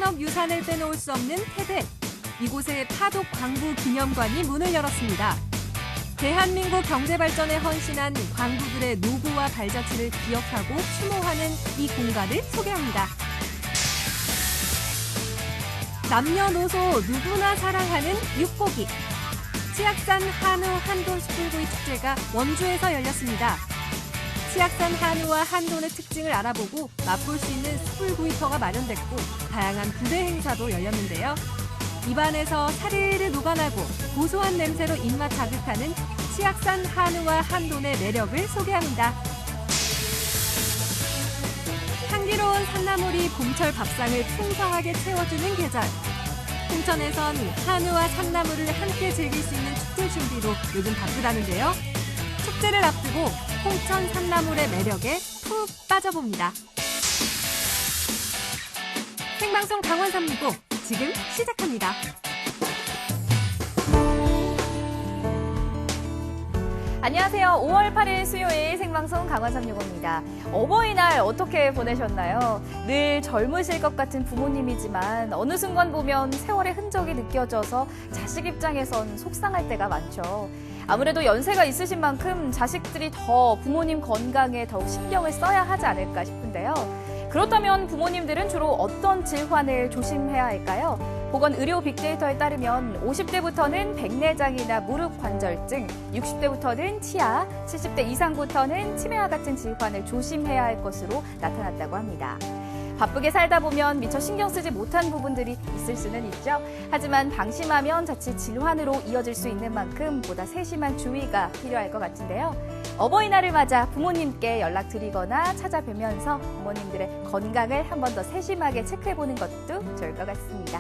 산업유산을 빼놓을 수 없는 태백. 이곳에 파독 광부 기념관이 문을 열었습니다. 대한민국 경제발전에 헌신한 광부들의 노고와 발자취를 기억하고 추모하는 이 공간을 소개합니다. 남녀노소 누구나 사랑하는 육고기. 치악산 한우 한돈 숯불구이 축제가 원주에서 열렸습니다. 치악산 한우와 한돈의 특징을 알아보고 맛볼 수 있는 숯불구이터가 마련됐고 다양한 부대 행사도 열렸는데요. 입안에서 사르르 녹아나고 고소한 냄새로 입맛 자극하는 치악산 한우와 한돈의 매력을 소개합니다. 향기로운 산나물이 봄철 밥상을 풍성하게 채워주는 계절. 홍천에선 한우와 산나물을 함께 즐길 수 있는 축제 준비로 요즘 바쁘다는데요. 축제를 앞두고 홍천 산나물의 매력에 푹 빠져봅니다. 생방송 강원 365 지금 시작합니다. 안녕하세요. 5월 8일 수요일 생방송 강원 365입니다. 어버이날 어떻게 보내셨나요? 늘 젊으실 것 같은 부모님이지만 어느 순간 보면 세월의 흔적이 느껴져서 자식 입장에선 속상할 때가 많죠. 아무래도 연세가 있으신 만큼 자식들이 더 부모님 건강에 더욱 신경을 써야 하지 않을까 싶은데요. 그렇다면 부모님들은 주로 어떤 질환을 조심해야 할까요? 보건의료 빅데이터에 따르면 50대부터는 백내장이나 무릎 관절증, 60대부터는 치아, 70대 이상부터는 치매와 같은 질환을 조심해야 할 것으로 나타났다고 합니다. 바쁘게 살다 보면 미처 신경 쓰지 못한 부분들이 있을 수는 있죠. 하지만 방심하면 자칫 질환으로 이어질 수 있는 만큼 보다 세심한 주의가 필요할 것 같은데요. 어버이날을 맞아 부모님께 연락드리거나 찾아뵈면서 부모님들의 건강을 한 번 더 세심하게 체크해보는 것도 좋을 것 같습니다.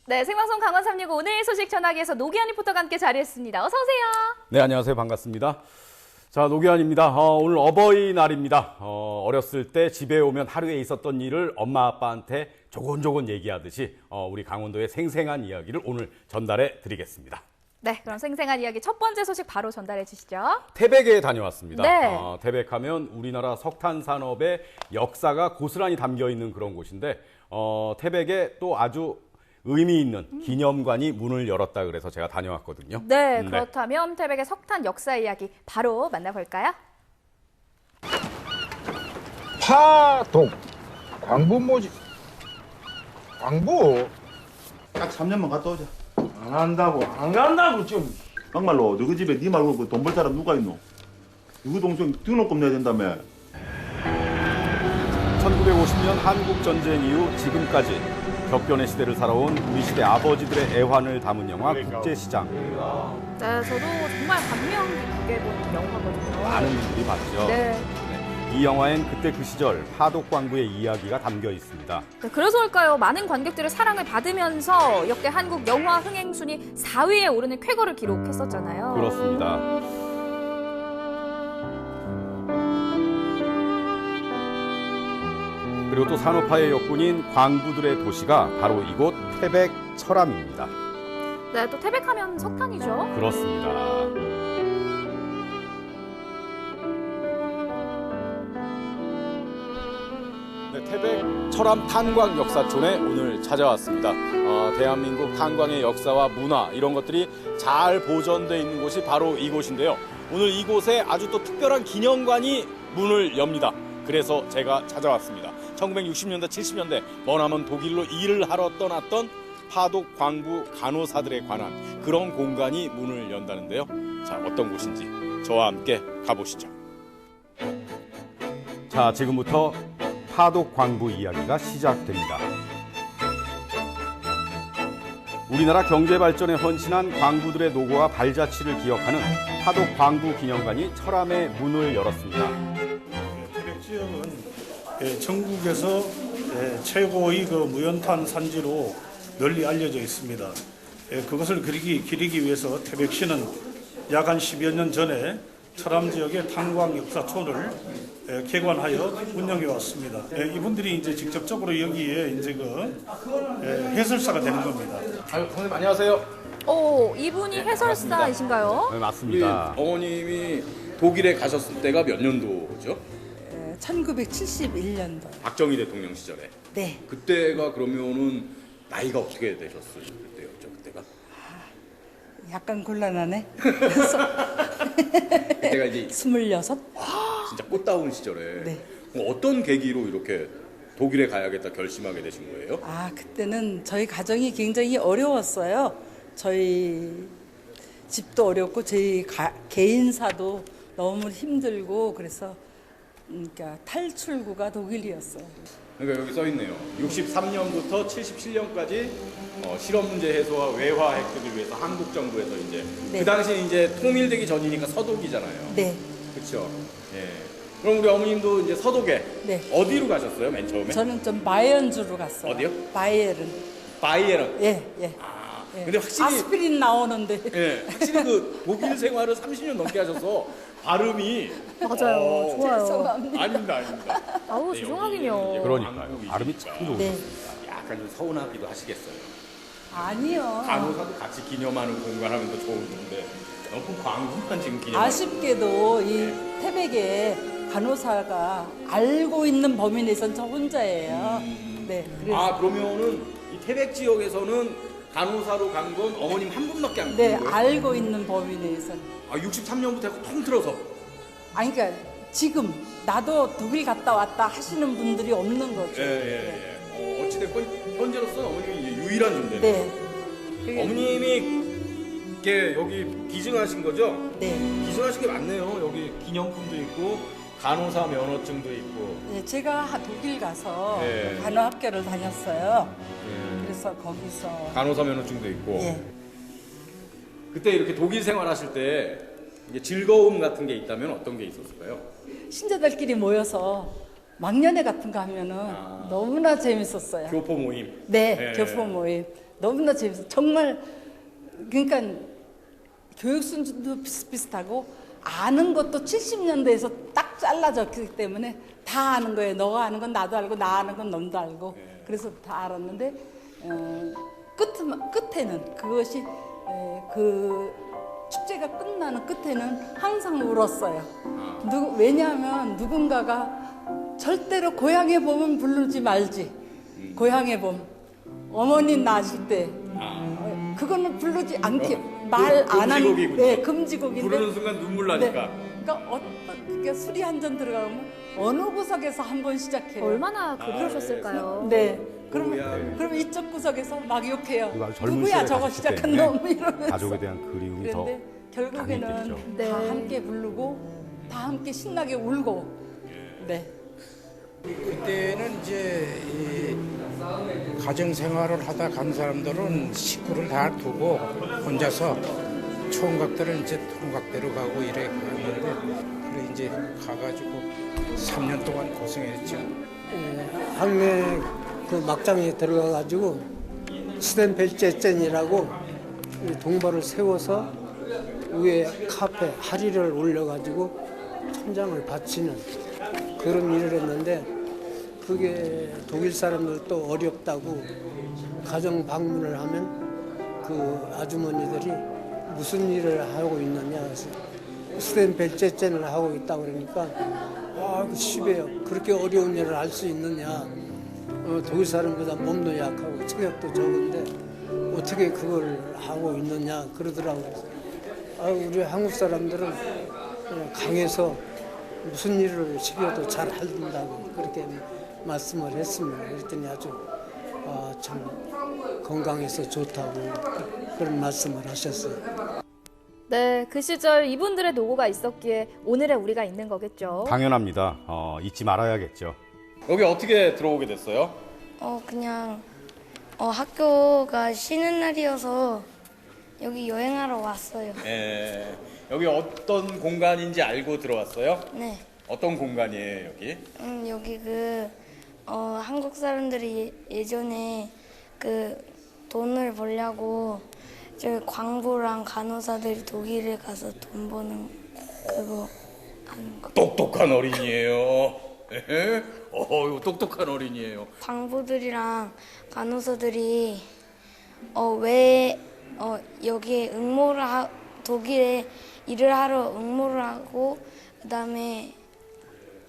네, 생방송 강원 365 오늘 소식 전하기에서 노기한 리포터가 함께 자리했습니다. 어서 오세요. 네, 안녕하세요. 반갑습니다. 자, 노기환입니다. 오늘 어버이날입니다. 어렸을 때 집에 오면 하루에 있었던 일을 엄마 아빠한테 조곤조곤 얘기하듯이 우리 강원도의 생생한 이야기를 오늘 전달해 드리겠습니다. 네, 그럼 생생한 이야기 첫 번째 소식 바로 전달해 주시죠. 태백에 다녀왔습니다. 네. 태백하면 우리나라 석탄 산업의 역사가 고스란히 담겨 있는 그런 곳인데 태백에 또 아주 의미 있는 기념관이 문을 열었다 그래서 제가 다녀왔거든요. 네, 그렇다면 태백의 석탄 역사 이야기 바로 만나볼까요? 파독 광부 모집 광부 딱 3년만 갔다 오자. 안 간다고 좀 막말로 너희 집에 네 말고 그 돈 벌 사람 누가 있노? 누구 동생 등록금 내야 된다며. 1950년 한국전쟁 이후 지금까지 격변의 시대를 살아온 우리 시대 아버지들의 애환을 담은 영화 국제시장. 네, 저도 정말 감명 깊게 본 영화거든요. 많은 분들이 봤죠. 네. 이 영화엔 그때 그 시절 파독광부의 이야기가 담겨 있습니다. 네, 그래서일까요? 많은 관객들의 사랑을 받으면서 역대 한국 영화 흥행 순위 4위에 오르는 쾌거를 기록했었잖아요. 그렇습니다. 그리고 또 산업화의 역군인 광부들의 도시가 바로 이곳 태백 철암입니다. 네, 또 태백하면 석탄이죠. 그렇습니다. 네, 태백 철암 탄광 역사촌에 오늘 찾아왔습니다. 대한민국 탄광의 역사와 문화 이런 것들이 잘 보존되어 있는 곳이 바로 이곳인데요. 오늘 이곳에 아주 또 특별한 기념관이 문을 엽니다. 그래서 제가 찾아왔습니다. 1960년대, 70년대 머나먼 독일로 일을 하러 떠났던 파독 광부 간호사들에 관한 그런 공간이 문을 연다는데요. 자, 어떤 곳인지 저와 함께 가보시죠. 자, 지금부터 파독 광부 이야기가 시작됩니다. 우리나라 경제 발전에 헌신한 광부들의 노고와 발자취를 기억하는 파독 광부 기념관이 철암에 문을 열었습니다. 태백 지역은 전국에서 최고의 그 무연탄 산지로 널리 알려져 있습니다. 그것을 기리기 위해서 태백시는 약 한 10여 년 전에 철암 지역의 탄광 역사촌을 개관하여 운영해 왔습니다. 이분들이 이제 직접적으로 여기에 이제 그 해설사가 되는 겁니다. 선생님 안녕하세요. 이분이 해설사이신가요? 네, 맞습니다. 어머님이 독일에 가셨을 때가 몇 년도죠? 1971년도. 박정희 대통령 시절에. 네. 그때가 그러면은 나이가 어떻게 되셨을 때였죠? 그때가? 약간 곤란하네. 그때가 이제 26? 진짜 꽃다운 시절에. 네. 그럼 어떤 계기로 이렇게 독일에 가야겠다 결심하게 되신 거예요? 그때는 저희 가정이 굉장히 어려웠어요. 저희 집도 어렵고 저희 개인사도 너무 힘들고 그래서 그러니까 탈출구가 독일이었어요. 그러니까 여기 써 있네요. 63년부터 77년까지 실업 문제 해소와 외화 획득을 위해서 한국 정부에서 이제 네. 그 당시 이제 통일되기 전이니까 서독이잖아요. 네. 그렇죠. 예. 그럼 우리 어머님도 이제 서독에 네. 어디로 가셨어요? 맨 처음에? 저는 좀 바이에른주로 갔어요. 어디요? 바이에른. 바이에른. 예, 예. 예. 예. 근데 확실히 아스피린 나오는데. 예, 확실히 그 독일 생활을 30년 넘게 하셔서 발음이 맞아요. 좋아요. 죄송합니다. 아닙니다. 아우, 네, 죄송하긴요. 여기는 이제 그러니까요. 왕국이니까 발음이 참 좋으세요. 네. 약간 좀 서운하기도 하시겠어요. 아니요. 간호사도 같이 기념하는 공간 하면 더 좋은데 너무 광고만 지금 기념. 아쉽게도 이 태백에 간호사가 알고 있는 범위 내에서는 저 혼자예요. 네. 그래서 그러면은 이 태백 지역에서는 간호사로 간 건 어머님 한 분밖에 안 네, 계신 거예요? 알고 있는 범위 내에서는. 63년부터 해서 통틀어서. 그러니까 지금 나도 독일 갔다 왔다 하시는 분들이 없는 거죠. 예. 어찌됐건 현재로서는 어머님이 이제 유일한 존재네요. 네. 어머님이 이렇게 여기 기증하신 거죠? 네. 기증하신 게 맞네요. 여기 기념품도 있고 간호사 면허증도 있고. 네, 제가 독일 가서 네. 간호학교를 다녔어요. 그래서 거기서 간호사 면허증도 있고. 예. 그때 이렇게 독일 생활하실 때 이게 즐거움 같은 게 있다면 어떤 게 있었을까요? 신자들끼리 모여서 막년회 같은 거 하면은 너무나 재밌었어요. 교포 모임. 네, 네. 교포 모임 너무나 재밌어. 정말 그러니까 교육 수준도 비슷비슷하고 아는 것도 70년대에서 딱 잘라졌기 때문에 다 아는 거예요. 너가 아는 건 나도 알고 나 아는 건 넌도 알고 그래서 다 알았는데 끝에는 그것이 그 축제가 끝나는 끝에는 항상 울었어요. 왜냐하면 누군가가 절대로 고향의 봄은 부르지 말지. 고향의 봄. 어머니 낳으실 때 그거는 부르지 않게 말 안 하는 금지곡이군요. 네, 금지곡인데 부르는 순간 눈물 네. 나니까. 그러니까 그러니까 술이 한 잔 들어가면 어느 구석에서 한 번 시작해요. 얼마나 그러셨을까요? 네. 그러면 이쪽 구석에서 막 욕해요. 그리고 아주 젊은 누구야 시절에 저거 갔기 시작한 때문에 놈 이러면서. 가족에 대한 그리움이 더 그런데 결국에는 강했겠죠. 네. 다 함께 부르고 다 함께 신나게 울고. 네. 그때는 이제 이 가정 생활을 하다 간 사람들은 식구를 다 두고 혼자서 총각들은 이제 총각대로 가고 이래 갔는데 그래 이제 가가지고 3년 동안 고생했죠. 학내 그 막장에 들어가가지고 스텐벨제젠이라고 동벌을 세워서 위에 카페 하리를 올려가지고 천장을 받치는 그런 일을 했는데 그게 독일 사람들도 어렵다고 가정 방문을 하면 그 아주머니들이 무슨 일을 하고 있느냐 그래서 스텐벨제젠을 하고 있다고 그러니까 그 시베요 그렇게 어려운 일을 할 수 있느냐 독일 사람보다 몸도 약하고 체격도 적은데 어떻게 그걸 하고 있느냐 그러더라고요. 우리 한국 사람들은 강해서 무슨 일을 시켜도 잘 한다고 그렇게 말씀을 했습니다. 그랬더니 아주 참 건강해서 좋다고 그런 말씀을 하셨어요. 네, 그 시절 이분들의 노고가 있었기에 오늘의 우리가 있는 거겠죠. 당연합니다. 잊지 말아야겠죠. 여기 어떻게 들어오게 됐어요? 그냥 학교가 쉬는 날이어서 여기 여행하러 왔어요. 예. 여기 어떤 공간인지 알고 들어왔어요? 네. 어떤 공간이에요, 여기? 여기 한국 사람들이 예전에 돈을 벌려고 광부랑 간호사들이 독일에 가서 돈 버는 그거 하는 거. 똑똑한 어린이에요. 예? 이거 똑똑한 어린이에요. 광부들이랑 간호사들이 왜 여기에 독일에 일을 하러 응모를 하고 그다음에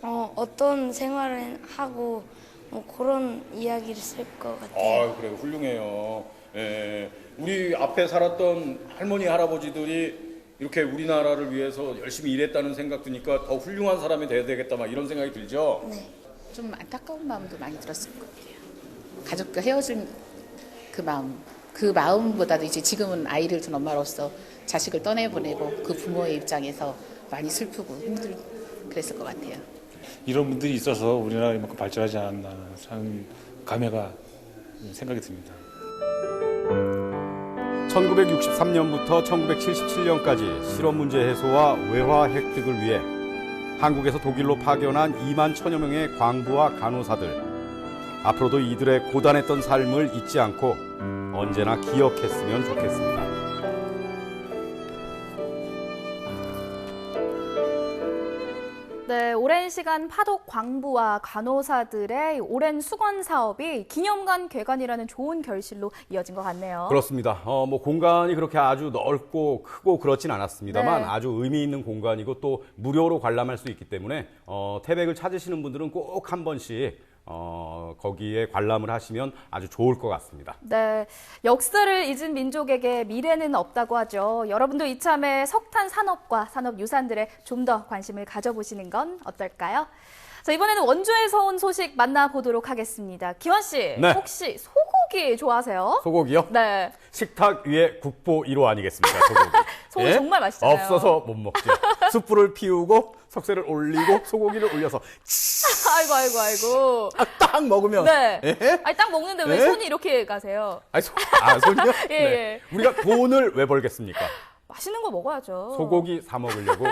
어떤 생활을 하고 뭐 그런 이야기를 쓸 것 같아요. 아, 그래요. 훌륭해요. 예. 우리 앞에 살았던 할머니, 할아버지들이 이렇게 우리나라를 위해서 열심히 일했다는 생각 드니까 더 훌륭한 사람이 돼야 되겠다, 막 이런 생각이 들죠? 네. 좀 안타까운 마음도 많이 들었을 것 같아요. 가족과 헤어진 그 마음보다도 이제 지금은 아이를 둔 엄마로서 자식을 떠내보내고 그 부모의 입장에서 많이 슬프고 그랬을 것 같아요. 이런 분들이 있어서 우리나라가 이만큼 발전하지 않았나 하는 감회가 생각이 듭니다. 1963년부터 1977년까지 실업 문제 해소와 외화 획득을 위해 한국에서 독일로 파견한 2만 1천여 명의 광부와 간호사들. 앞으로도 이들의 고단했던 삶을 잊지 않고 언제나 기억했으면 좋겠습니다. 네, 오랜 시간 파독 광부와 간호사들의 오랜 수건 사업이 기념관 개관이라는 좋은 결실로 이어진 것 같네요. 그렇습니다. 뭐 공간이 그렇게 아주 넓고 크고 그렇진 않았습니다만 네. 아주 의미 있는 공간이고 또 무료로 관람할 수 있기 때문에 태백을 찾으시는 분들은 꼭 한 번씩 거기에 관람을 하시면 아주 좋을 것 같습니다. 네, 역사를 잊은 민족에게 미래는 없다고 하죠. 여러분도 이참에 석탄 산업과 산업 유산들에 좀 더 관심을 가져보시는 건 어떨까요? 자, 이번에는 원주에서 온 소식 만나보도록 하겠습니다. 기원 씨, 네. 혹시 소고기 좋아하세요? 소고기요? 네. 식탁 위에 국보 1호 아니겠습니까? 소고기. 소고기 정말 맛있잖아요. 없어서 못 먹죠. 숯불을 피우고 석쇠를 올리고 소고기를 올려서 아이고. 딱 먹으면. 네. 예? 아니, 딱 먹는데 왜 예? 손이 이렇게 가세요? 손이요? 예, 네. 예. 우리가 돈을 왜 벌겠습니까? 맛있는 거 먹어야죠. 소고기 사 먹으려고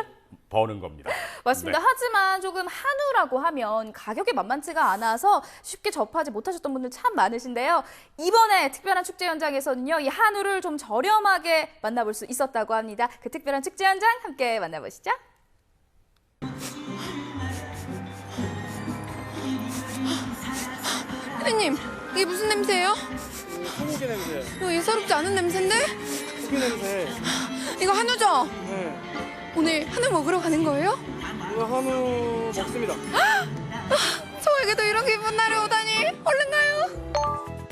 버는 겁니다. 맞습니다. 네. 하지만 조금 한우라고 하면 가격이 만만치가 않아서 쉽게 접하지 못하셨던 분들 참 많으신데요. 이번에 특별한 축제 현장에서는요, 이 한우를 좀 저렴하게 만나볼 수 있었다고 합니다. 그 특별한 축제 현장 함께 만나보시죠. 피디님, 이게 무슨 냄새예요? 소고기 냄새. 이거 예사롭지 않은 냄새인데? 고기 냄새. 이거 한우죠? 네. 오늘 한우 먹으러 가는 거예요? 이거 한우 먹습니다. 저에게도 이런 기쁜 날이 오다니. 얼른 가요.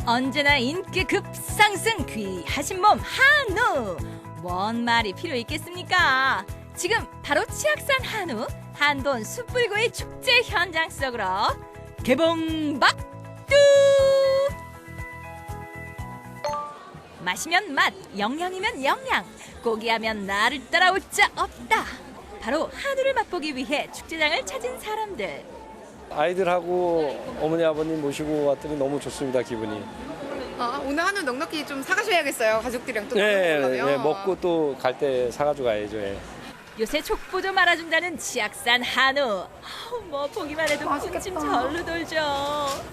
언제나 인기 급상승 귀하신 몸 한우. 뭔 말이 필요 있겠습니까? 지금 바로 치악산 한우 한돈 숯불구이 축제 현장 속으로 개봉박두. 마시면 맛, 영양이면 영양, 고기하면 나를 따라올 자 없다. 바로 한우를 맛보기 위해 축제장을 찾은 사람들. 아이들하고 어머니 아버님 모시고 왔더니 너무 좋습니다, 기분이. 오늘 한우 넉넉히 좀 사가셔야겠어요. 가족들이랑 또 네, 먹으려면. 네, 먹고 또 갈 때 사가지고 가야죠. 예. 요새 족보 좀 알아준다는 치악산 한우. 뭐 보기만 해도 군침 절로 돌죠.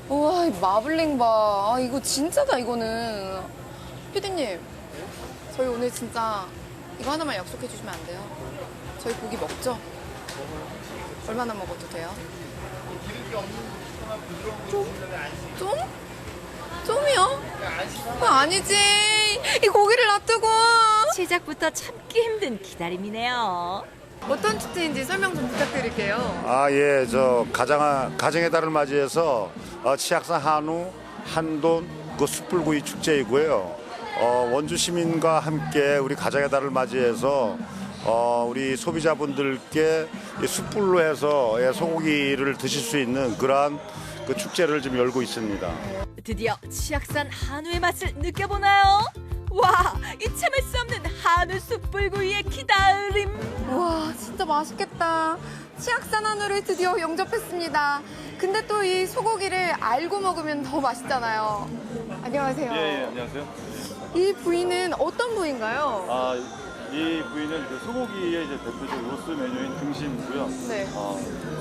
우와, 이 마블링 봐. 이거 진짜다, 이거는. 피디님, 저희 오늘 진짜 이거 하나만 약속해 주시면 안 돼요? 저희 고기 먹죠? 얼마나 먹어도 돼요? 좀? 좀이요? 아니지. 이 고기를 놔두고. 시작부터 참기 힘든 기다림이네요. 어떤 축제인지 설명 좀 부탁드릴게요. 예, 가정의 달을 맞이해서 치악산 한우 한돈 숯불구이 축제이고요. 원주 시민과 함께 우리 가정의 달을 맞이해서 우리 소비자분들께 숯불로 해서 소고기를 드실 수 있는 그러한 그 축제를 지금 열고 있습니다. 드디어 치악산 한우의 맛을 느껴보나요? 와, 이 참을 수 없는 한우 숯불구이의 기다림. 와, 진짜 맛있겠다. 치악산 한우를 드디어 영접했습니다. 근데 또 이 소고기를 알고 먹으면 더 맛있잖아요. 안녕하세요. 예, 안녕하세요. 이 부위는 어떤 부위인가요? 이 부위는 그 소고기의 이제 대표적 로스 메뉴인 등심이고요. 네.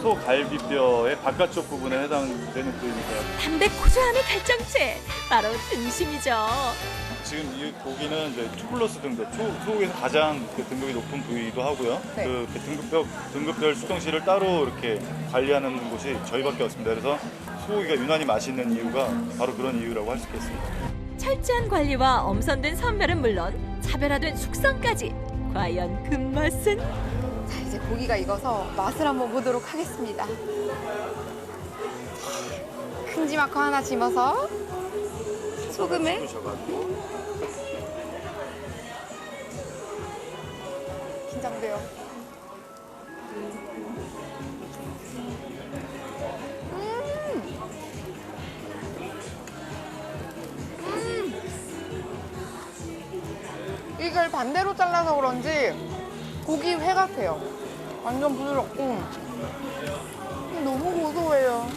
소 갈비뼈의 바깥쪽 부분에 해당되는 부위입니다. 담백 고소함의 결정체, 바로 등심이죠. 지금 이 고기는 이제 초플러스 등급, 소고기에서 가장 그 등급이 높은 부위이기도 하고요. 네. 그 등급별 숙성실을 따로 이렇게 관리하는 곳이 저희밖에 없습니다. 그래서 소고기가 유난히 맛있는 이유가 바로 그런 이유라고 할 수 있겠습니다. 철저한 관리와 엄선된 선별은 물론 차별화된 숙성까지. 과연 그 맛은? 자, 이제 고기가 익어서 맛을 한번 보도록 하겠습니다. 큼지막한 하나 집어서 소금을 긴장돼요. 이걸 반대로 잘라서 그런지 고기 회 같아요. 완전 부드럽고 너무 고소해요.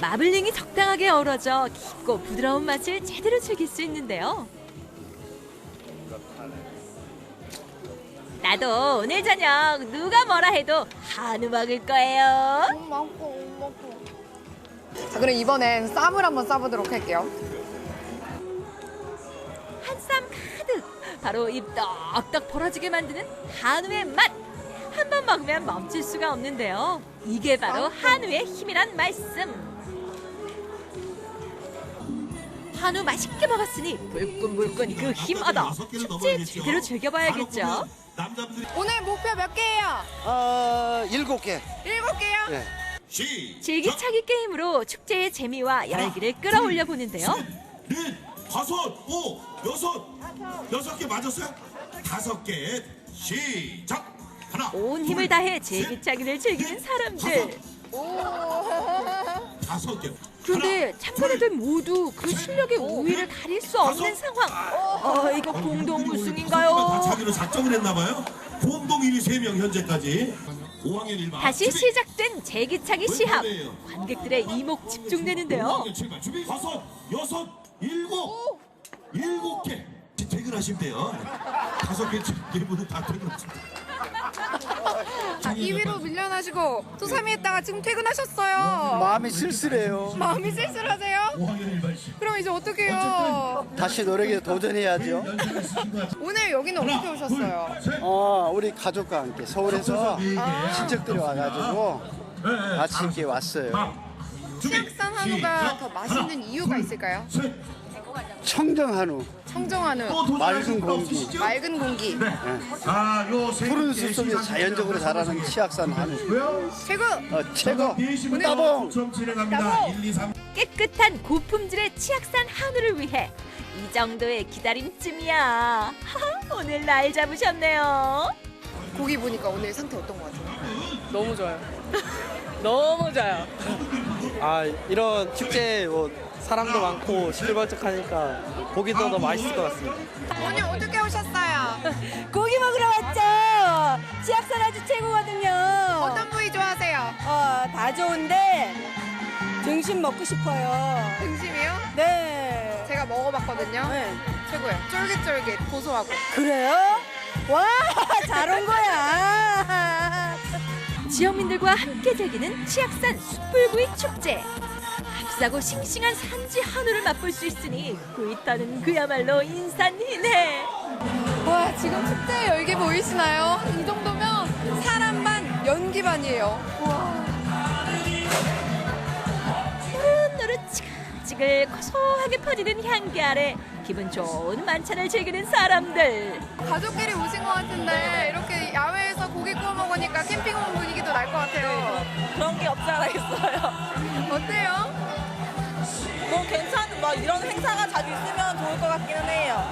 마블링이 적당하게 어우러져 깊고 부드러운 맛을 제대로 즐길 수 있는데요. 나도 오늘 저녁 누가 뭐라 해도 한우 먹을 거예요. 자, 그럼 이번엔 쌈을 한번 싸보도록 할게요. 한 쌈 가득 바로 입 떡떡 벌어지게 만드는 한우의 맛. 한 번 먹으면 멈출 수가 없는데요. 이게 바로 한우의 힘이란 말씀. 한우 맛있게 먹었으니 불끈불끈 그 힘 얻어 축제 제대로 즐겨봐야겠죠. 오늘 목표 몇 개예요? 7개. 7개요? 네. 질기차기 게임으로 축제의 재미와 열기를 끌어올려 보는데요. 다섯, 오, 여섯 개 맞았어요? 5개. 시작. 하나. 온 힘을 다해 질기차기를 즐기는 사람들. 5개. 그런데 참가자들 모두 그 실력의 우위를 가릴 수 없는 상황. 이거 공동 다 우승인가요? 자기로 작정을 했나 봐요. 공동 1위 3명 현재까지. 5학년 1반. 다시 시작된 제기차기 시합. 관객들의 이목 집중되는데요. 5학년 7반. 준비. 5, 6, 7개. 퇴근하시면 돼요. 5개, 4분은 다 퇴근하시면 돼요. 자, 2위로 밀려나시고 또 3위 했다가 지금 퇴근하셨어요. 마음이 쓸쓸해요. 마음이 쓸쓸하세요? 그럼 이제 어떻게 해요? 다시 노력에 도전해야죠. 오늘 여기는 어떻게 오셨어요? 우리 가족과 함께 서울에서 친척들이 와가지고 같이 이렇게 왔어요. 치악산 한우가 더 맛있는 이유가 있을까요? 청정한우, 청정한우, 맑은 공기, 맑은 공기. 푸른 숲 속에서 자연적으로 자라는 치악산 한우. 최고! 최고! 따봉! 깨끗한 고품질의 치악산 한우를 위해 이 정도의 기다림쯤이야. 오늘 날 잡으셨네요. 고기 보니까 오늘 상태 어떤 것 같아요? 너무 좋아요. 너무 좋아요. 이런 축제 사람도 많고 시끌벅적하니까 고기도 더 맛있을 것 같습니다. 오늘 어떻게 오셨어요? 고기 먹으러 왔죠. 치악산 아주 최고거든요. 어떤 부위 좋아하세요? 다 좋은데 등심 먹고 싶어요. 등심이요? 네. 제가 먹어봤거든요. 네. 최고예요. 쫄깃쫄깃, 고소하고. 그래요? 와, 잘 온 거야. 지역민들과 함께 즐기는 치악산 숯불구이 축제. 값싸고 싱싱한 산지 한우를 맛볼 수 있으니 구이터는 그야말로 인산이네. 와, 지금 축제 열기 보이시나요? 이 정도면 사람 반, 연기 반이에요. 와. 노릇노릇 지글지글 고소하게 퍼지는 향기 아래 기분 좋은 만찬을 즐기는 사람들. 가족끼리 오신 것 같은데 이렇게 야외에서 고기 구워 먹으니까 캠핑 온 분위기도 날 것 같아요. 그런 게 없지 않아 있어요. 어때요? 너무 괜찮은, 이런 행사가 자주 있으면 좋을 것 같기는 해요.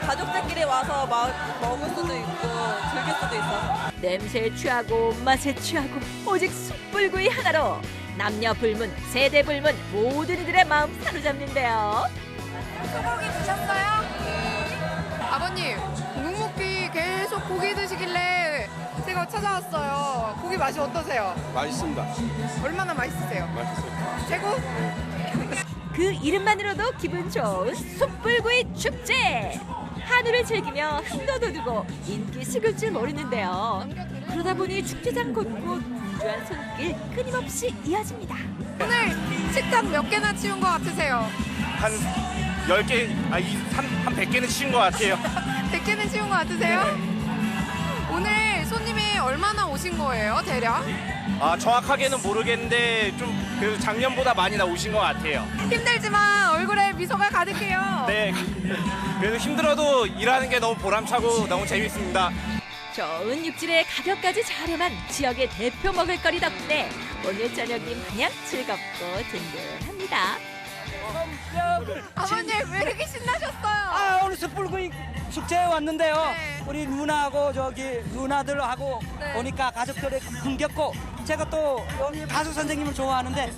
가족들끼리 와서 먹을 수도 있고 즐길 수도 있어서. 냄새에 취하고 맛에 취하고 오직 숯불구이 하나로 남녀 불문, 세대 불문 모든 이들의 마음 사로잡는데요. 소고기 드셨어요? 아버님, 묵묵히 계속 고기 드시길래 제가 찾아왔어요. 고기 맛이 어떠세요? 맛있습니다. 얼마나 맛있으세요? 맛있어요. 최고? 그 이름만으로도 기분 좋은 숯불구이 축제. 한우를 즐기며 흥도 돋우고 인기 식을 줄 모르는데요. 그러다 보니 축제장 곳곳 분주한 손길 끊임없이 이어집니다. 오늘 식탁 몇 개나 치운 것 같으세요? 한 10개, 한 100개는 치운 것 같아요. 100개는 치운 것 같으세요? 오늘 손님이 이번에 얼마나 오신 거예요, 대략? 정확하게는 모르겠는데 좀 그래도 작년보다 많이 나오신 것 같아요. 힘들지만 얼굴에 미소가 가득해요. 네, 그래도 힘들어도 일하는 게 너무 보람차고 너무 재밌습니다. 좋은 육질에 가격까지 저렴한 지역의 대표 먹을거리 덕분에 오늘 저녁이 마냥 즐겁고 든든합니다. 아버님 왜 이렇게 신나셨어요? 오늘 숯불구이 축제에 왔는데요. 우리 누나하고 누나들하고 오니까 가족들이 흥겹고 제가 또 가수 선생님을 좋아하는데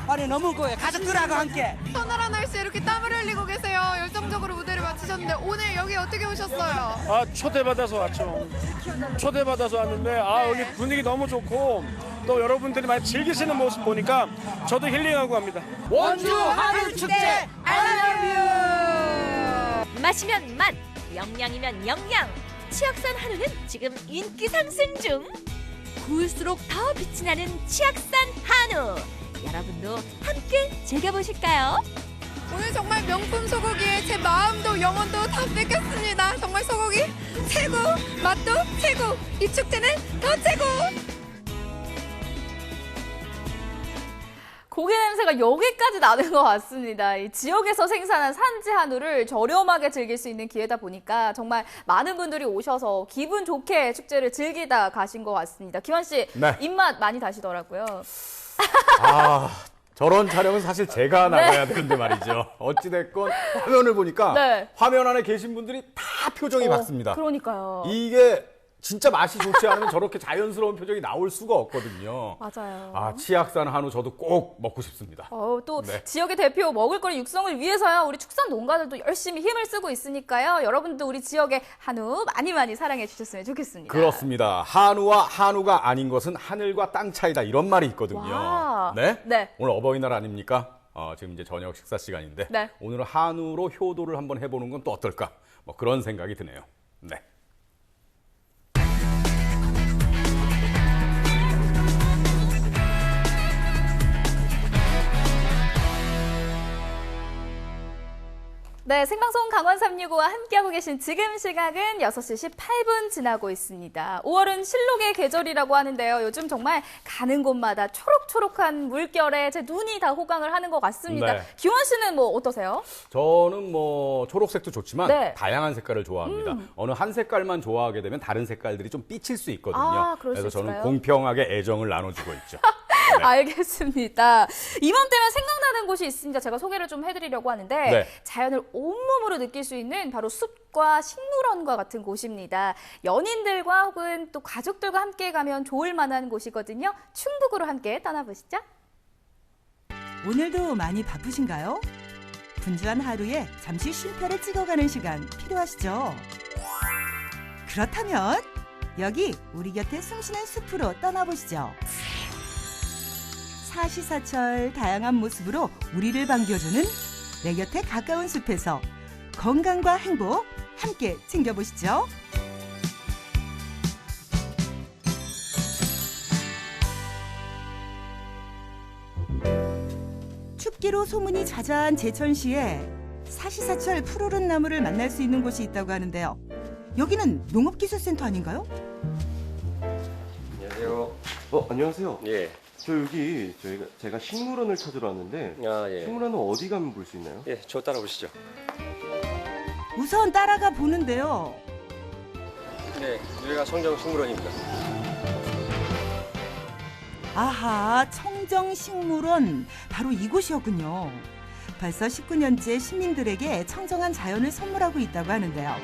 아니 너무 가족들하고 함께 서늘한 날씨에 이렇게 땀을 흘리고 계세요. 열정적으로 무대를 마치셨는데 오늘 여기 어떻게 오셨어요? 초대받아서 왔죠. 초대받아서 왔는데 여기 분위기 너무 좋고 또 여러분들이 많이 즐기시는 모습 보니까 저도 힐링하고 갑니다. 원주 한우 축제 I love you. 마시면 맛, 영양이면 영양. 치악산 한우는 지금 인기 상승 중. 구울수록 더 빛이 나는 치악산 한우. 여러분도 함께 즐겨보실까요? 오늘 정말 명품 소고기에 제 마음도 영혼도 다 뺏겼습니다. 정말 소고기 최고, 맛도 최고, 이 축제는 더 최고. 고기 냄새가 여기까지 나는 것 같습니다. 이 지역에서 생산한 산지 한우를 저렴하게 즐길 수 있는 기회다 보니까 정말 많은 분들이 오셔서 기분 좋게 축제를 즐기다 가신 것 같습니다. 기환 씨, 네. 입맛 많이 다시더라고요. 저런 촬영은 사실 제가 나가야 되는데 말이죠. 어찌됐건 화면을 보니까 화면 안에 계신 분들이 다 표정이 같습니다. 그러니까요. 이게 진짜 맛이 좋지 않으면 저렇게 자연스러운 표정이 나올 수가 없거든요. 맞아요. 치악산 한우 저도 꼭 먹고 싶습니다. 또 지역의 대표 먹을거리 육성을 위해서야 우리 축산 농가들도 열심히 힘을 쓰고 있으니까요. 여러분도 우리 지역의 한우 많이 사랑해 주셨으면 좋겠습니다. 그렇습니다. 한우와 한우가 아닌 것은 하늘과 땅 차이다 이런 말이 있거든요. 네? 오늘 어버이날 아닙니까? 지금 이제 저녁 식사 시간인데 오늘은 한우로 효도를 한번 해보는 건 또 어떨까? 뭐 그런 생각이 드네요. 네. 네, 생방송 강원 365와 함께하고 계신 지금 시각은 6시 18분 지나고 있습니다. 5월은 실록의 계절이라고 하는데요. 요즘 정말 가는 곳마다 초록초록한 물결에 제 눈이 다 호강을 하는 것 같습니다. 기원 씨는 뭐 어떠세요? 저는 뭐 초록색도 좋지만 다양한 색깔을 좋아합니다. 어느 한 색깔만 좋아하게 되면 다른 색깔들이 좀 삐칠 수 있거든요. 그래서 저는 공평하게 애정을 나눠주고 있죠. 알겠습니다. 이맘때면 생각나는 곳이 있습니다. 제가 소개를 좀 해드리려고 하는데 자연을 온몸으로 느낄 수 있는 바로 숲과 식물원과 같은 곳입니다. 연인들과 혹은 또 가족들과 함께 가면 좋을 만한 곳이거든요. 충북으로 함께 떠나보시죠. 오늘도 많이 바쁘신가요? 분주한 하루에 잠시 쉼표를 찍어가는 시간 필요하시죠? 그렇다면 여기 우리 곁에 숨쉬는 숲으로 떠나보시죠. 사시사철 다양한 모습으로 우리를 반겨주는 내 곁에 가까운 숲에서 건강과 행복 함께 챙겨보시죠. 춥기로 소문이 자자한 제천시에 사시사철 푸르른 나무를 만날 수 있는 곳이 있다고 하는데요. 여기는 농업기술센터 아닌가요? 안녕하세요. 안녕하세요. 예. 저 여기 제가 식물원을 찾으러 왔는데 식물원은 어디 가면 볼 수 있나요? 예, 저 따라오시죠. 우선 따라가 보는데요. 네, 여기가 청정식물원입니다. 아하, 청정식물원 바로 이곳이었군요. 벌써 19년째 시민들에게 청정한 자연을 선물하고 있다고 하는데요.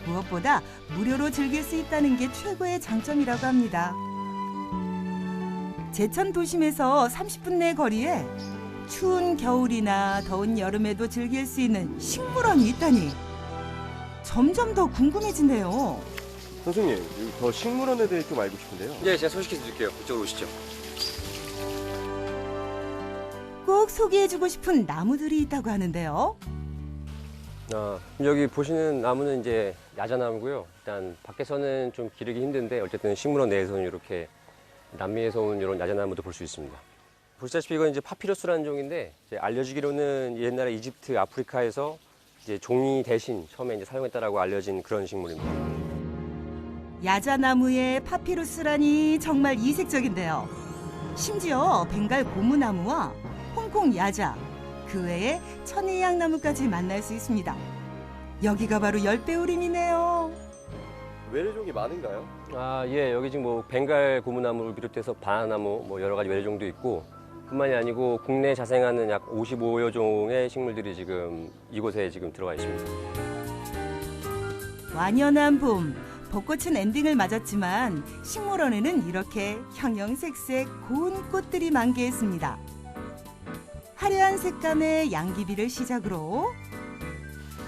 무엇보다 무료로 즐길 수 있다는 게 최고의 장점이라고 합니다. 제천 도심에서 30분 내 거리에 추운 겨울이나 더운 여름에도 즐길 수 있는 식물원이 있다니 점점 더 궁금해진대요. 선생님, 더 식물원에 대해 좀 알고 싶은데요. 네, 제가 소개시켜 드릴게요. 이쪽으로 오시죠. 꼭 소개해주고 싶은 나무들이 있다고 하는데요. 여기 보시는 나무는 이제 야자나무고요. 일단 밖에서는 좀 기르기 힘든데 어쨌든 식물원 내에서는 이렇게 남미에서 온 이런 야자나무도 볼 수 있습니다. 보시다시피 이건 이제 파피루스라는 종인데 이제 알려지기로는 옛날에 이집트, 아프리카에서 이제 종이 대신 처음에 이제 사용했다라고 알려진 그런 식물입니다. 야자나무에 파피루스라니 정말 이색적인데요. 심지어 벵갈 고무나무와 홍콩 야자, 그 외에 천혜향나무까지 만날 수 있습니다. 여기가 바로 열대우림이네요. 외래종이 많은가요? 예, 여기 지금 뭐 벵갈 고무나무를 비롯해서 바나나무, 뭐 여러 가지 외래종도 있고, 뿐만이 아니고 국내에 자생하는 약 55여 종의 식물들이 지금 이곳에 지금 들어가 있습니다. 완연한 봄, 벚꽃은 엔딩을 맞았지만 식물원에는 이렇게 형형색색 고운 꽃들이 만개했습니다. 화려한 색감의 양귀비를 시작으로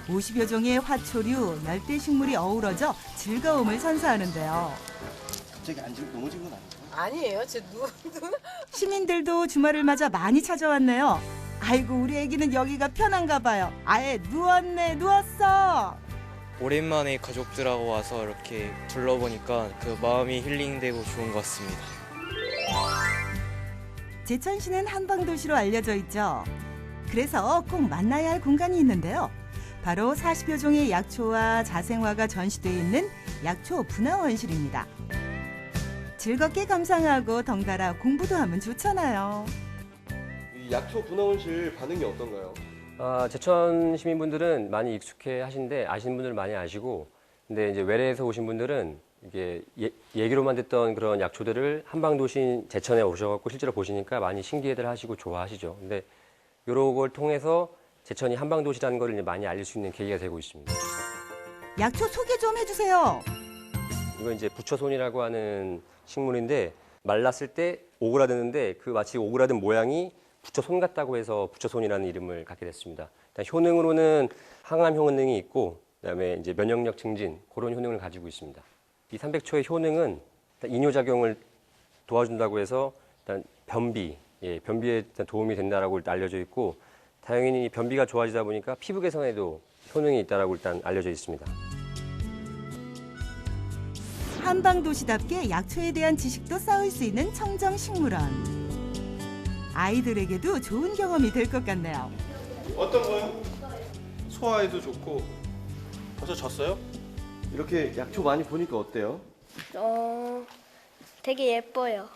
50여 종의 화초류, 열대식물이 어우러져 즐거움을 선사하는데요. 갑자기 앉으면 넘어진 건 아니죠? 아니에요. 시민들도 주말을 맞아 많이 찾아왔네요. 아이고 우리 애기는 여기가 편한가 봐요. 아예 누웠어. 오랜만에 가족들하고 와서 이렇게 둘러보니까 그 마음이 힐링되고 좋은 것 같습니다. 제천시는 한방도시로 알려져 있죠. 그래서 꼭 만나야 할 공간이 있는데요. 바로 40여 종의 약초와 자생화가 전시되어 있는 약초 분화원실입니다. 즐겁게 감상하고 덩달아 공부도 하면 좋잖아요. 이 약초 분화원실 반응이 어떤가요? 제천 시민분들은 많이 익숙해 하신데 아시는 분들 많이 아시고, 근데 이제 외래에서 오신 분들은 이게 얘기로만 듣던 그런 약초들을 한방도시인 제천에 오셔갖고 실제로 보시니까 많이 신기해들 하시고 좋아하시죠. 근데 이런 걸 통해서 제천이 한방도시라는 걸 이제 많이 알릴 수 있는 계기가 되고 있습니다. 약초 소개 좀 해주세요. 이건 이제 부처손이라고 하는 식물인데 말랐을 때 오그라드는데 그 마치 오그라든 모양이 부처손 같다고 해서 부처손이라는 이름을 갖게 됐습니다. 일단 효능으로는 항암 효능이 있고, 그다음에 이제 면역력 증진 그런 효능을 가지고 있습니다. 이 300초의 효능은 이뇨작용을 도와준다고 해서 일단 변비에 일단 도움이 된다라고 일단 알려져 있고, 당연히 변비가 좋아지다 보니까 피부 개선에도 효능이 있다라고 일단 알려져 있습니다. 한방도시답게 약초에 대한 지식도 쌓을 수 있는 청정식물원. 아이들에게도 좋은 경험이 될 것 같네요. 어떤 거요? 소화에도 좋고. 벌써 졌어요? 이렇게 약초 많이 보니까 어때요? 되게 예뻐요.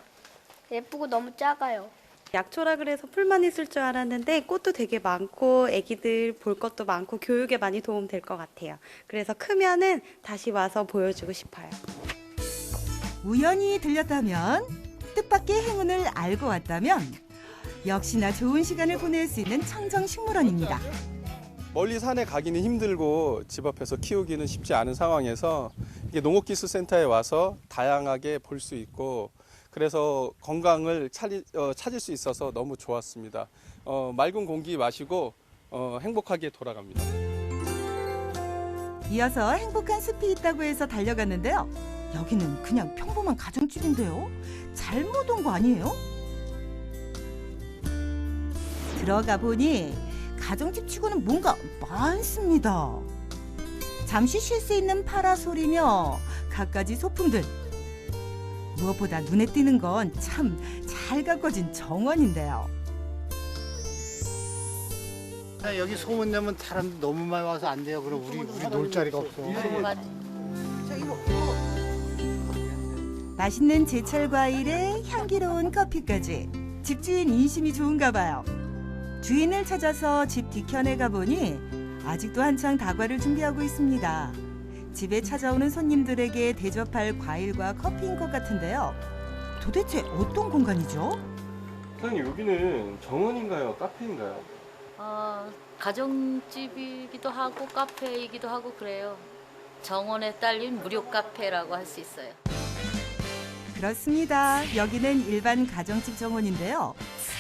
예쁘고 너무 작아요. 약초라 그래서 풀만 있을 줄 알았는데 꽃도 되게 많고 애기들 볼 것도 많고 교육에 많이 도움 될 것 같아요. 그래서 크면은 다시 와서 보여주고 싶어요. 우연히 들렸다면, 뜻밖의 행운을 알고 왔다면 역시나 좋은 시간을 보낼 수 있는 청정식물원입니다. 멀리 산에 가기는 힘들고 집 앞에서 키우기는 쉽지 않은 상황에서 이게 농업기술센터에 와서 다양하게 볼 수 있고, 그래서 건강을 찾을 수 있어서 너무 좋았습니다. 맑은 공기 마시고 행복하게 돌아갑니다. 이어서 행복한 숲이 있다고 해서 달려갔는데요. 여기는 그냥 평범한 가정집인데요. 잘못 온 거 아니에요? 들어가 보니 가정집 치고는 뭔가 많습니다. 잠시 쉴 수 있는 파라솔이며 갖가지 소품들. 무엇보다 눈에 띄는 건 참 잘 가꿔진 정원인데요. 여기 소문내면 사람 너무 많이 와서 안 돼요. 그럼 우리 놀 자리가 없어. 맛있는 제철 과일에 향기로운 커피까지 집주인 인심이 좋은가 봐요. 주인을 찾아서 집 뒤편에 가보니 아직도 한창 다과를 준비하고 있습니다. 집에 찾아오는 손님들에게 대접할 과일과 커피인 것 같은데요. 도대체 어떤 공간이죠? 사장님, 여기는 정원인가요? 카페인가요? 가정집이기도 하고 카페이기도 하고 그래요. 정원에 딸린 무료 카페라고 할 수 있어요. 그렇습니다. 여기는 일반 가정집 정원인데요.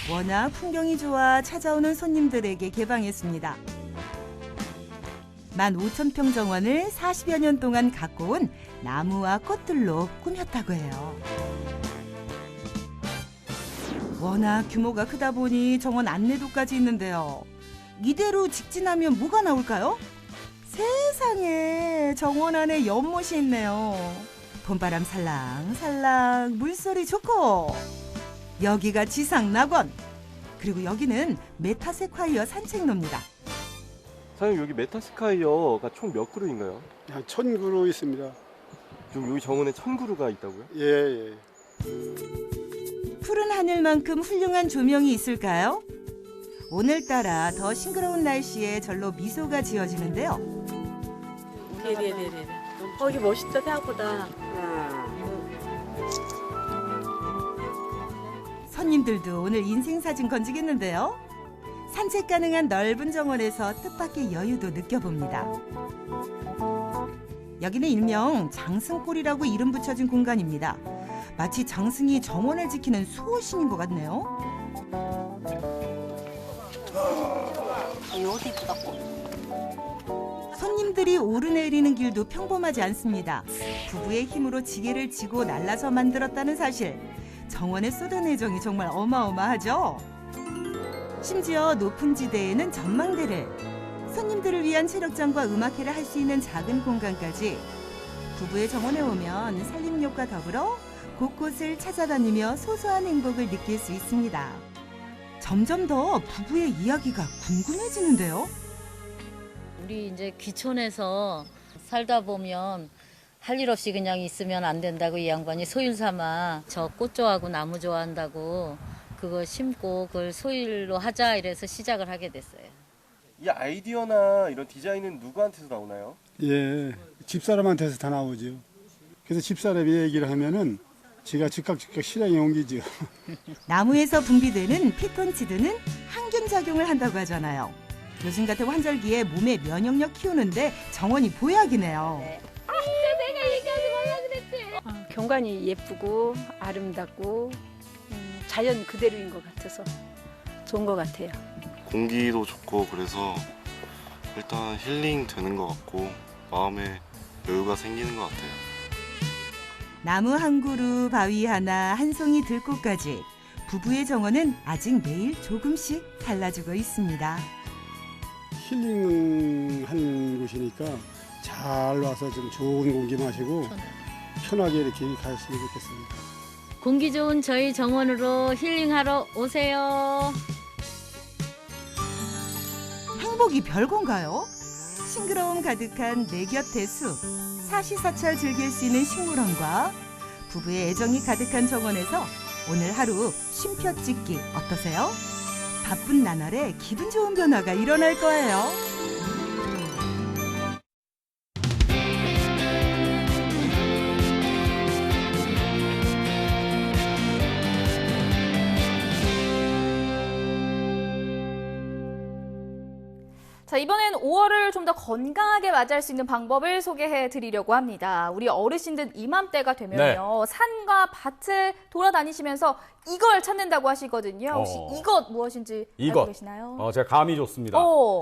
워낙 풍경이 좋아 찾아오는 손님들에게 개방했습니다. 15,000평 정원을 40여 년 동안 가꿔온 나무와 꽃들로 꾸몄다고 해요. 워낙 규모가 크다 보니 정원 안내도까지 있는데요. 이대로 직진하면 뭐가 나올까요? 세상에, 정원 안에 연못이 있네요. 봄바람 살랑살랑, 물소리 좋고, 여기가 지상낙원, 그리고 여기는 메타세콰이어 산책로입니다. 사장님, 여기 메타스카이어가 총 몇 그루인가요? 한 1,000그루 있습니다. 좀 여기 정원에 천그루가 있다고요? 예. 푸른 하늘만큼 훌륭한 조명이 있을까요? 오늘따라 더 싱그러운 날씨에 절로 미소가 지어지는데요. 네네네네. 이게 멋있다 생각보다. 손님들도 오늘 인생사진 건지겠는데요. 산책 가능한 넓은 정원에서 뜻밖의 여유도 느껴봅니다. 여기는 일명 장승골이라고 이름 붙여진 공간입니다. 마치 장승이 정원을 지키는 수호신인 것 같네요. 옷 이쁘다. 손님들이 오르내리는 길도 평범하지 않습니다. 부부의 힘으로 지게를 지고 날라서 만들었다는 사실. 정원에 쏟은 애정이 정말 어마어마하죠. 심지어 높은 지대에는 전망대를, 손님들을 위한 체력장과 음악회를 할 수 있는 작은 공간까지. 부부의 정원에 오면 산림욕과 더불어 곳곳을 찾아다니며 소소한 행복을 느낄 수 있습니다. 점점 더 부부의 이야기가 궁금해지는데요. 우리 이제 귀촌에서 살다 보면 할 일 없이 그냥 있으면 안 된다고 이 양반이 소일 삼아 저 꽃 좋아하고 나무 좋아한다고 그거 심고 그걸 소일로 하자 이래서 시작을 하게 됐어요. 이 아이디어나 이런 디자인은 누구한테서 나오나요? 예, 집사람한테서 다 나오죠. 그래서 집사람이 얘기를 하면은 제가 즉각 실행에 옮기죠. 나무에서 분비되는 피톤치드는 항균 작용을 한다고 하잖아요. 요즘 같은 환절기에 몸의 면역력 키우는데 정원이 보약이네요. 내가 얘기하지 말라 그랬지. 경관이 예쁘고 아름답고 자연 그대로인 것 같아서 좋은 것 같아요. 공기도 좋고 그래서 일단 힐링 되는 것 같고 마음에 여유가 생기는 것 같아요. 나무 한 그루, 바위 하나, 한 송이 들꽃까지 부부의 정원은 아직 매일 조금씩 달라지고 있습니다. 힐링하는 곳이니까 잘 와서 좀 좋은 공기 마시고 편하게 이렇게 가셨으면 좋겠습니다. 공기 좋은 저희 정원으로 힐링하러 오세요. 행복이 별건가요? 싱그러움 가득한 내 곁의 숲, 사시사철 즐길 수 있는 식물원과 부부의 애정이 가득한 정원에서 오늘 하루 쉼표 찍기 어떠세요? 바쁜 나날에 기분 좋은 변화가 일어날 거예요. 자, 이번엔 5월을 좀 더 건강하게 맞이할 수 있는 방법을 소개해 드리려고 합니다. 우리 어르신들 이맘때가 되면요. 산과 밭을 돌아다니시면서 이걸 찾는다고 하시거든요. 혹시 이것 무엇인지 알고 계시나요? 제가 감이 좋습니다.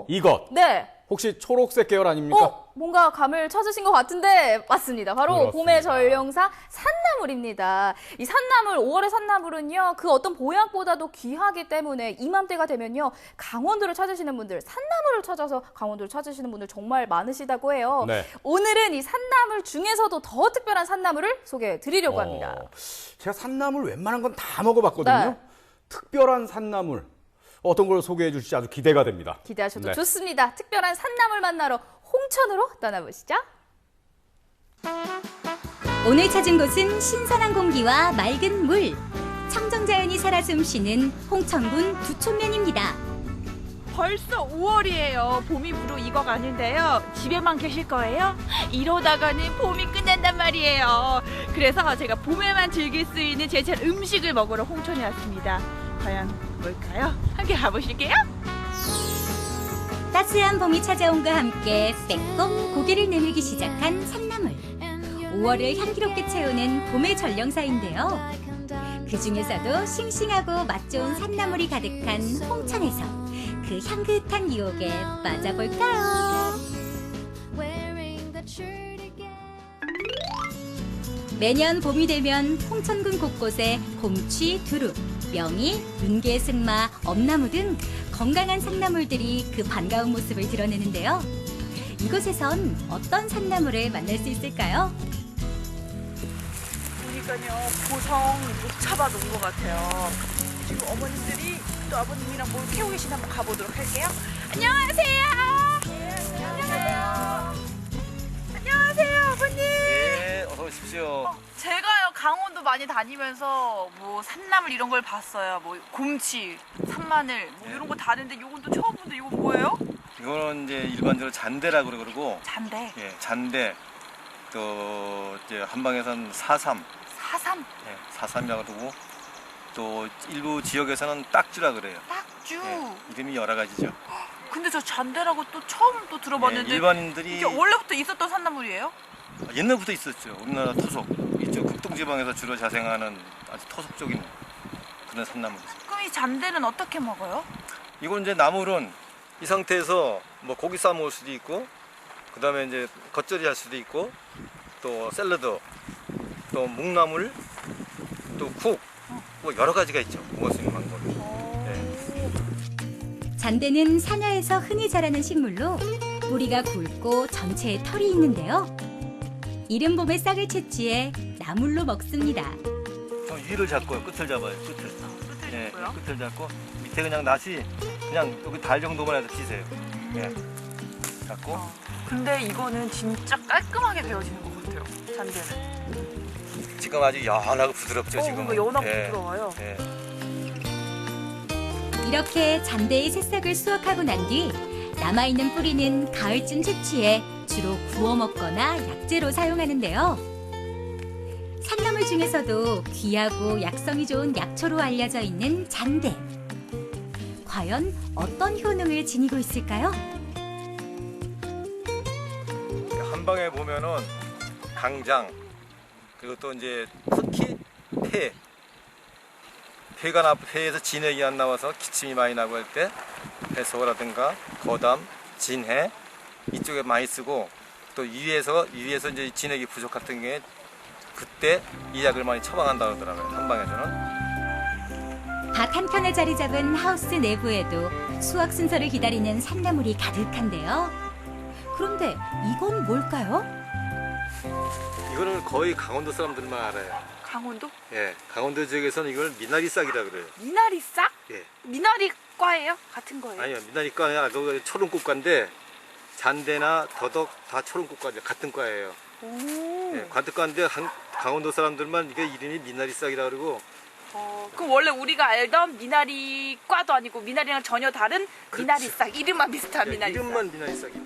이것. 네. 혹시 초록색 계열 아닙니까? 뭔가 감을 찾으신 것 같은데 맞습니다. 바로 그렇습니다. 봄의 전령사 산나물입니다. 이 산나물, 5월의 산나물은요. 그 어떤 보약보다도 귀하기 때문에 이맘때가 되면요. 강원도를 찾으시는 분들, 산나물을 찾아서 강원도를 찾으시는 분들 정말 많으시다고 해요. 네. 오늘은 이 산나물 중에서도 더 특별한 산나물을 소개해 드리려고 합니다. 제가 산나물 웬만한 건 다 먹어봤거든요. 네. 특별한 산나물. 어떤 걸 소개해 주실지 아주 기대가 됩니다. 기대하셔도 좋습니다. 특별한 산나물 만나러 홍천으로 떠나보시죠. 오늘 찾은 곳은 신선한 공기와 맑은 물, 청정자연이 살아 숨쉬는 홍천군 두촌면입니다. 벌써 5월이에요. 봄이 무르익어가는데요. 집에만 계실 거예요? 이러다가는 봄이 끝난단 말이에요. 그래서 제가 봄에만 즐길 수 있는 제철 음식을 먹으러 홍천에 왔습니다. 과연 뭘까요? 함께 가보실게요. 따스한 봄이 찾아온과 함께 빼꼼 고개를 내밀기 시작한 산나물. 5월을 향기롭게 채우는 봄의 전령사인데요. 그 중에서도 싱싱하고 맛 좋은 산나물이 가득한 홍천에서 그 향긋한 유혹에 빠져볼까요? 매년 봄이 되면 홍천군 곳곳에 곰취, 두릅, 명이, 윤개, 승마, 엄나무 등 건강한 산나물들이 그 반가운 모습을 드러내는데요. 이곳에선 어떤 산나물을 만날 수 있을까요? 보니까요, 보성 녹차밭 온 것 같아요. 지금 어머님들이 또 아버님이랑 뭘 캐고 계시나 한번 가보도록 할게요. 안녕하세요. 안녕하세요. 안녕하세요, 아버님. 네, 어서 오십시오. 없죠. 제가요 강원도 많이 다니면서 뭐 산나물 이런 걸 봤어요. 뭐 곰치, 산마늘 뭐 이런 거 다는데 이건 또 처음 보는데 이거 뭐예요? 이거는 이제 일반적으로 잔대라고 그러고. 잔대. 예, 잔대. 또 이제 한방에서는 사삼. 사삼. 예, 사삼이라고 그러고 또 일부 지역에서는 딱주라 그래요. 딱주. 예, 이름이 여러 가지죠. 근데 저 잔대라고 또 처음 또 들어봤는데. 예, 일반인들이 이게 원래부터 있었던 산나물이에요? 옛날부터 있었죠. 우리나라 토속. 이쪽 극동지방에서 주로 자생하는 아주 토속적인 그런 산나물이죠. 그럼 이 잔대는 어떻게 먹어요? 이건 이제 나물은 이 상태에서 뭐 고기 싸 먹을 수도 있고, 그 다음에 이제 겉절이 할 수도 있고, 또 샐러드, 또 묵나물, 또 국, 뭐 여러 가지가 있죠. 먹을 수 있는 방법이. 네. 잔대는 산야에서 흔히 자라는 식물로 뿌리가 굵고 전체에 털이 있는데요. 이른 봄에 싹을 채취해 나물로 먹습니다. 좀 위를 잡고요. 끝을 잡아요. 끝을. 네, 끝을 잡고 밑에 그냥 낫이 그냥 여기 달 정도만 해서 치세요. 네. 잡고. 근데 이거는 진짜 깔끔하게 베어지는 것 같아요. 잔대는. 지금 아주 연하고 부드럽죠. 지금. 이거 연하고 부드러워요. 네. 이렇게 잔대의 새싹을 수확하고 난 뒤 남아있는 뿌리는 가을쯤 채취해 주로 구워 먹거나 약재로 사용하는데요. 산나물 중에서도 귀하고 약성이 좋은 약초로 알려져 있는 잔대. 과연 어떤 효능을 지니고 있을까요? 한방에 보면은 강장, 그리고 또 이제 특히 폐에서 진액이 안 나와서 기침이 많이 나고 할 때 해소라든가 거담, 진해 이쪽에 많이 쓰고, 또 위에서 이제 진액이 부족할 경우에 그때 이 약을 많이 처방한다 그러더라고요. 한방에서는. 밭 한켠에 자리 잡은 하우스 내부에도 수확 순서를 기다리는 산나물이 가득한데요. 그런데 이건 뭘까요? 이거는 거의 강원도 사람들만 알아요. 강원도? 예, 강원도 지역에서는 이걸 미나리싹이라 그래요. 미나리싹? 예. 미나리과예요? 같은 거예요? 아니요, 미나리과 아니라 초롱꽃과인데 잔대나 더덕 다 초롱꽃과 같은 과예요. 예, 같은 과인데 강원도 사람들만 이게 이름이 미나리싹이라 그러고. 그럼 원래 우리가 알던 미나리과도 아니고 미나리랑 전혀 다른 미나리싹, 이름만 비슷한 예, 미나리싹. 이름만 미나리싹이에요.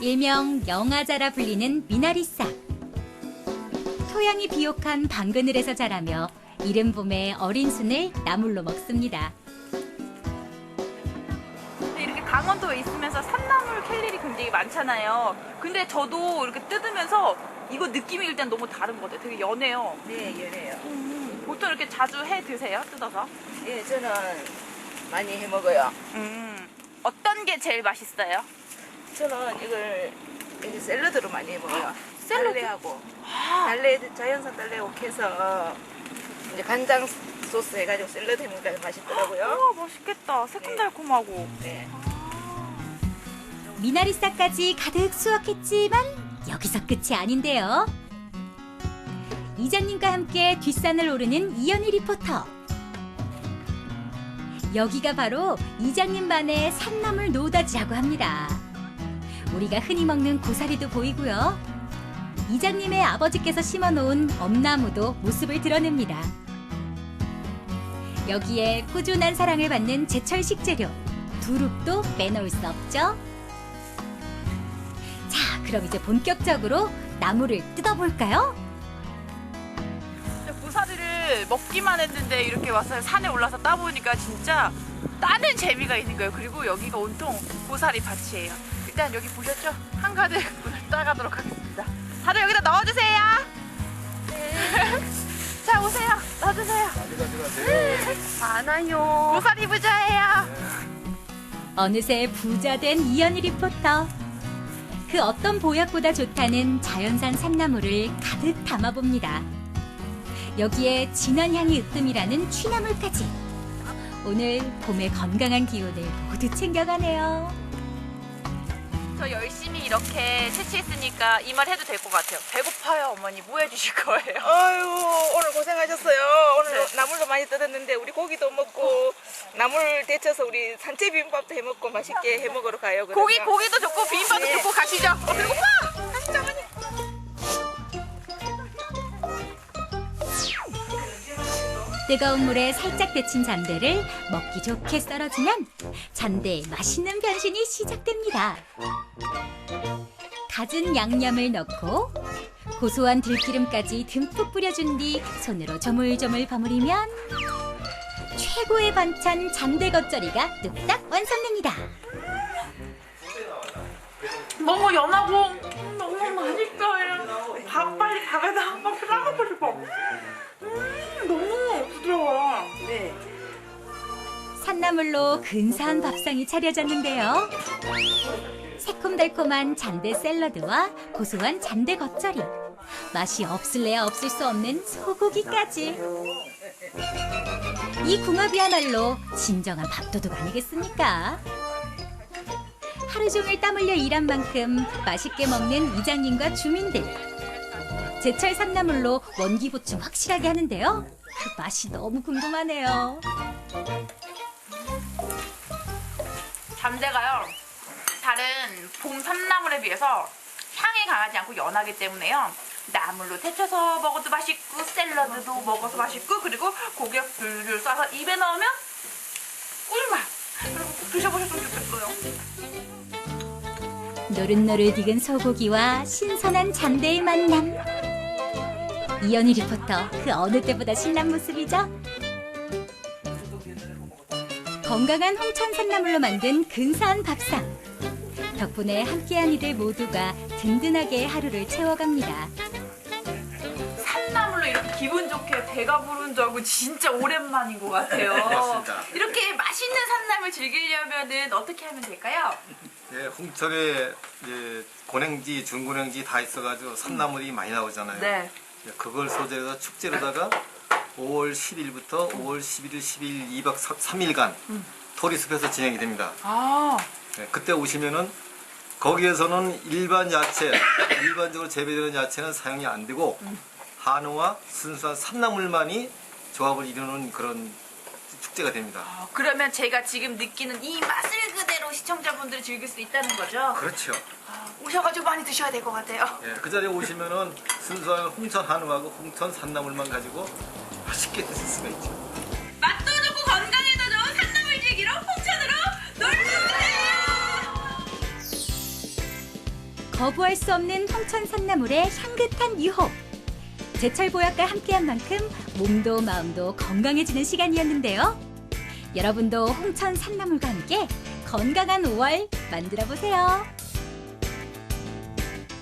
일명 영아자라 불리는 미나리싹. 토양이 비옥한 방그늘에서 자라며 이른 봄에 어린 순을 나물로 먹습니다. 이렇게 강원도에 있으면서 산나물 캘 일이 굉장히 많잖아요. 근데 저도 이렇게 뜯으면서 이거 느낌이 일단 너무 다른 것 같아요. 되게 연해요. 네, 연해요. 보통 이렇게 자주 해 드세요? 뜯어서? 예, 저는 많이 해 먹어요. 어떤 게 제일 맛있어요? 저는 이걸 이렇게 샐러드로 많이 해 먹어요. 샐러드? 달래하고 달래 자연산 달래하고 해서 이제 간장 소스 해가지고 샐러드 해 먹으니까 맛있더라고요. 맛있겠다. 새콤달콤하고. 네. 미나리싹까지 가득 수확했지만 여기서 끝이 아닌데요. 이장님과 함께 뒷산을 오르는 이연희 리포터. 여기가 바로 이장님만의 산나물 노다지라고 합니다. 우리가 흔히 먹는 고사리도 보이고요. 이장님의 아버지께서 심어놓은 엄나무도 모습을 드러냅니다. 여기에 꾸준한 사랑을 받는 제철 식재료 두릅도 빼놓을 수 없죠. 자, 그럼 이제 본격적으로 나무를 뜯어볼까요? 고사리를 먹기만 했는데 이렇게 와서 산에 올라서 따보니까 진짜 따는 재미가 있는 거예요. 그리고 여기가 온통 고사리 밭이에요. 일단 여기 보셨죠? 한가득 물을 따가도록 하겠습니다. 다들 여기다 넣어주세요. 네. 자, 오세요. 넣어주세요. 많아요. 고사리 부자예요. 어느새 부자된 이연희 리포터. 그 어떤 보약보다 좋다는 자연산 산나물을 가득 담아봅니다. 여기에 진한 향이 으뜸이라는 취나물까지. 오늘 봄의 건강한 기운을 모두 챙겨가네요. 저 열심히 이렇게 채취했으니까 이 말 해도 될 것 같아요. 배고파요, 어머니. 뭐 해주실 거예요? 아유, 오늘 고생하셨어요. 오늘 나물도 많이 뜯었는데 우리 고기도 먹고 나물 데쳐서 우리 산채 비빔밥도 해 먹고 맛있게 해 먹으러 가요. 그러면. 고기도 좋고 비빔밥도 네. 좋고 가시죠. 배고파! 가시죠, 어머니. 뜨거운 물에 살짝 데친 잔대를 먹기 좋게 썰어주면 잔대의 맛있는 변신이 시작됩니다. 갖은 양념을 넣고 고소한 들기름까지 듬뿍 뿌려준 뒤 손으로 조물조물 버무리면 최고의 반찬 잔대 겉절이가 뚝딱 완성됩니다. 너무 연하고 너무 맛있어요. 빨리 밥에다 한번 싸먹고 싶어. 너무 부드러워요. 네. 산나물로 근사한 밥상이 차려졌는데요. 새콤달콤한 잔대 샐러드와 고소한 잔대 겉절이, 맛이 없을래야 없을 수 없는 소고기까지. 이 궁합이야말로 진정한 밥도둑 아니겠습니까? 하루 종일 땀 흘려 일한 만큼 맛있게 먹는 이장님과 주민들. 제철 산나물로 원기 보충 확실하게 하는데요. 그 맛이 너무 궁금하네요. 잠대가요, 다른 봄 산나물에 비해서 향이 강하지 않고 연하기 때문에요. 나물로 데쳐서 먹어도 맛있고 샐러드도 먹어서 맛있고, 그리고 고기에 불을 쏴서 입에 넣으면 꿀맛. 여러분 꼭 드셔보셨으면 좋겠어요. 노릇노릇 익은 소고기와 신선한 잔대의 만남. 이현희 리포터, 그 어느 때보다 신난 모습이죠? 건강한 홍천 산나물로 만든 근사한 밥상. 덕분에 함께한 이들 모두가 든든하게 하루를 채워갑니다. 산나물로 이렇게 기분 좋게 배가 부른 적은 진짜 오랜만인 것 같아요. 맞습니다. 이렇게 맛있는 산나물 즐기려면 어떻게 하면 될까요? 예, 홍천에 고랭지, 중고랭지 다 있어가지고 산나물이 많이 나오잖아요. 네. 그걸 소재로 해서 축제로다가 5월 10일부터 5월 11일, 12일, 2박 3일간 토리숲에서 진행이 됩니다. 아. 네, 그때 오시면은 거기에서는 일반적으로 재배되는 야채는 사용이 안 되고 한우와 순수한 산나물만이 조합을 이루는 그런 축제가 됩니다. 그러면 제가 지금 느끼는 이 맛을 그대로 시청자분들이 즐길 수 있다는 거죠? 그렇죠. 오셔가지고 많이 드셔야 될 것 같아요. 예, 그 자리에 오시면은 순수한 홍천 한우하고 홍천 산나물만 가지고 맛있게 드실 수가 있죠. 맛도 좋고 건강에도 좋은 산나물 즐기러 홍천으로 놀러오세요. 거부할 수 없는 홍천 산나물의 향긋한 유혹. 제철 보약과 함께한 만큼 몸도 마음도 건강해지는 시간이었는데요. 여러분도 홍천 산나물과 함께 건강한 5월 만들어보세요.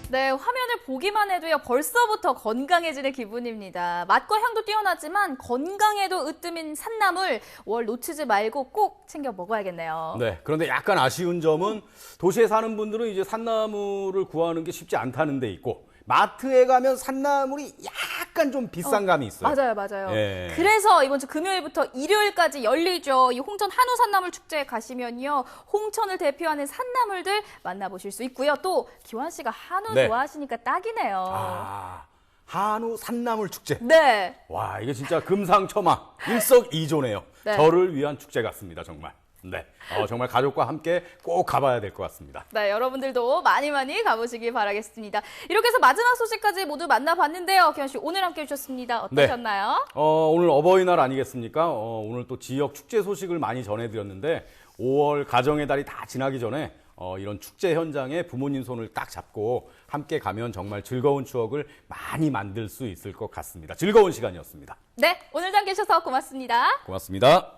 네, 화면을 보기만 해도요, 벌써부터 건강해지는 기분입니다. 맛과 향도 뛰어나지만 건강에도 으뜸인 산나물, 5월 놓치지 말고 꼭 챙겨 먹어야겠네요. 네, 그런데 약간 아쉬운 점은 도시에 사는 분들은 이제 산나물을 구하는 게 쉽지 않다는 데 있고, 마트에 가면 산나물이 약간 좀 비싼 감이 있어요. 맞아요. 예. 그래서 이번 주 금요일부터 일요일까지 열리죠. 이 홍천 한우 산나물 축제에 가시면요, 홍천을 대표하는 산나물들 만나보실 수 있고요. 또 기환 씨가 한우 네. 좋아하시니까 딱이네요. 한우 산나물 축제. 네. 와, 이게 진짜 금상첨화, 일석이조네요. 네. 저를 위한 축제 같습니다, 정말. 네, 정말 가족과 함께 꼭 가봐야 될 것 같습니다. 네, 여러분들도 많이 가보시길 바라겠습니다. 이렇게 해서 마지막 소식까지 모두 만나봤는데요. 기환 씨, 오늘 함께 해주셨습니다. 어떠셨나요? 네. 오늘 어버이날 아니겠습니까? 오늘 또 지역 축제 소식을 많이 전해드렸는데 5월 가정의 달이 다 지나기 전에 이런 축제 현장에 부모님 손을 딱 잡고 함께 가면 정말 즐거운 추억을 많이 만들 수 있을 것 같습니다. 즐거운 시간이었습니다. 네, 오늘도 함께 해주셔서 고맙습니다. 고맙습니다.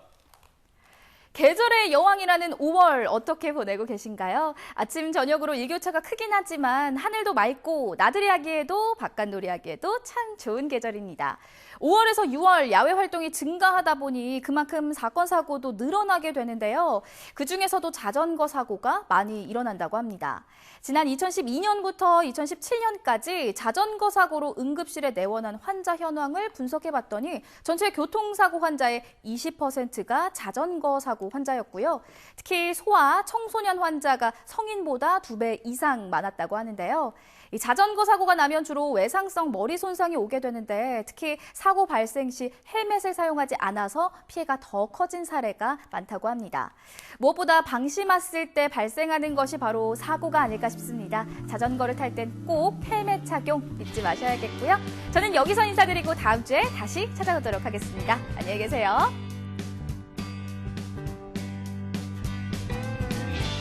계절의 여왕이라는 5월 어떻게 보내고 계신가요? 아침 저녁으로 일교차가 크긴 하지만 하늘도 맑고 나들이 하기에도 바깥놀이 하기에도 참 좋은 계절입니다. 5월에서 6월 야외 활동이 증가하다 보니 그만큼 사건 사고도 늘어나게 되는데요. 그중에서도 자전거 사고가 많이 일어난다고 합니다. 지난 2012년부터 2017년까지 자전거 사고로 응급실에 내원한 환자 현황을 분석해봤더니 전체 교통사고 환자의 20%가 자전거 사고 환자였고요. 특히 소아, 청소년 환자가 성인보다 2배 이상 많았다고 하는데요. 이 자전거 사고가 나면 주로 외상성 머리 손상이 오게 되는데 특히 사고 발생 시 헬멧을 사용하지 않아서 피해가 더 커진 사례가 많다고 합니다. 무엇보다 방심했을 때 발생하는 것이 바로 사고가 아닐까 싶습니다. 자전거를 탈 땐 꼭 헬멧 착용 잊지 마셔야겠고요. 저는 여기서 인사드리고 다음 주에 다시 찾아오도록 하겠습니다. 안녕히 계세요.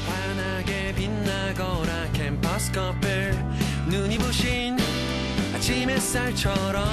환하게 빛나거라 캠퍼스 커플 눈이 부신 아침 햇살처럼